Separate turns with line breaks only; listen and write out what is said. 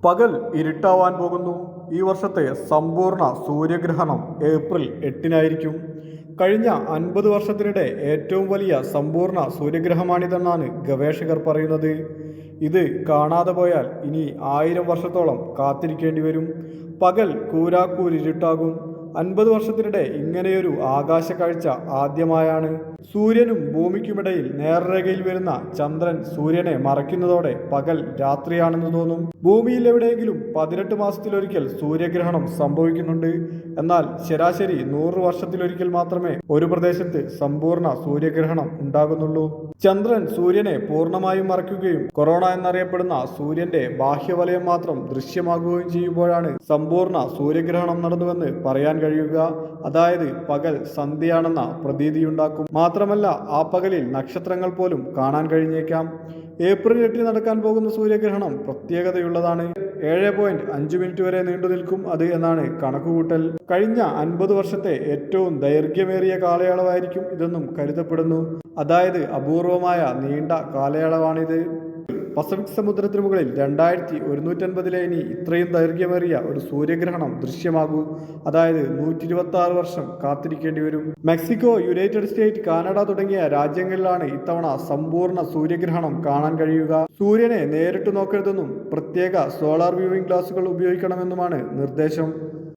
പകൽ ഇരുട്ടാവാൻ പോകുന്നു. ഈ വർഷത്തെ സമ്പൂർണ്ണ സൂര്യഗ്രഹണം ഏപ്രിൽ 8-നായിരിക്കും. കഴിഞ്ഞ 50 വർഷത്തിനിടെ ഏറ്റവും വലിയ സമ്പൂർണ്ണ സൂര്യഗ്രഹമാണിതെന്നാണ് ഗവേഷകർ പറയുന്നത്. ഇത് കാണാതെ പോയാൽ ഇനി 1000 വർഷത്തോളം കാത്തിരിക്കേണ്ടി വരും. പകൽ കൂരാക്കൂരിരുട്ടാകും. 50 വർഷത്തിനിടെ ഇങ്ങനെയൊരു ആകാശ കാഴ്ച ആദ്യമായാണ്. സൂര്യനും ഭൂമിക്കുമിടയിൽ നേർരേഖയിൽ വരുന്ന ചന്ദ്രൻ സൂര്യനെ മറയ്ക്കുന്നതോടെ പകൽ രാത്രിയാണെന്ന് തോന്നും. ഭൂമിയിൽ എവിടെയെങ്കിലും 18 മാസത്തിലൊരിക്കൽ സൂര്യഗ്രഹണം സംഭവിക്കുന്നുണ്ട്. എന്നാൽ ശരാശരി 100 വർഷത്തിലൊരിക്കൽ മാത്രമേ ഒരു പ്രദേശത്ത് സമ്പൂർണ്ണ സൂര്യഗ്രഹണം ഉണ്ടാകുന്നുള്ളൂ. ചന്ദ്രൻ സൂര്യനെ പൂർണ്ണമായും മറയ്ക്കുകയും കൊറോണ എന്നറിയപ്പെടുന്ന സൂര്യന്റെ ബാഹ്യവലയം മാത്രം ദൃശ്യമാകുകയും ചെയ്യുമ്പോഴാണ് സമ്പൂർണ്ണ സൂര്യഗ്രഹണം നടന്നുവെന്ന് പറയാൻ കഴിയുക. അതായത് പകൽ സന്ധ്യയാണെന്ന പ്രതീതിയുണ്ടാക്കും. മാത്രമല്ല, ആ പകലിൽ നക്ഷത്രങ്ങൾ പോലും കാണാൻ കഴിഞ്ഞേക്കാം. ഏപ്രിൽ 8 നടക്കാൻ പോകുന്ന സൂര്യഗ്രഹണം പ്രത്യേകതയുള്ളതാണ്. 7.5 മിനിറ്റ് വരെ നീണ്ടു നിൽക്കും അത് എന്നാണ് കണക്കുകൂട്ടൽ. കഴിഞ്ഞ 50 വർഷത്തെ ഏറ്റവും ദൈർഘ്യമേറിയ കാലയളവായിരിക്കും ഇതെന്നും കരുതപ്പെടുന്നു. അതായത് അപൂർവമായ നീണ്ട കാലയളവാണിത്. പസഫിക് സമുദ്രത്തിനു മുകളിൽ 2150 ഇനി ഇത്രയും ദൈർഘ്യമേറിയ ഒരു സൂര്യഗ്രഹണം ദൃശ്യമാകൂ. അതായത് 126 വർഷം കാത്തിരിക്കേണ്ടി വരും. മെക്സിക്കോ, യുണൈറ്റഡ് സ്റ്റേറ്റ്, കാനഡ തുടങ്ങിയ രാജ്യങ്ങളിലാണ് ഇത്തവണ സമ്പൂർണ്ണ സൂര്യഗ്രഹണം കാണാൻ കഴിയുക. സൂര്യനെ നേരിട്ട് നോക്കരുതെന്നും പ്രത്യേക സോളാർ വ്യൂവിംഗ് ഗ്ലാസുകൾ ഉപയോഗിക്കണമെന്നുമാണ് നിർദ്ദേശം.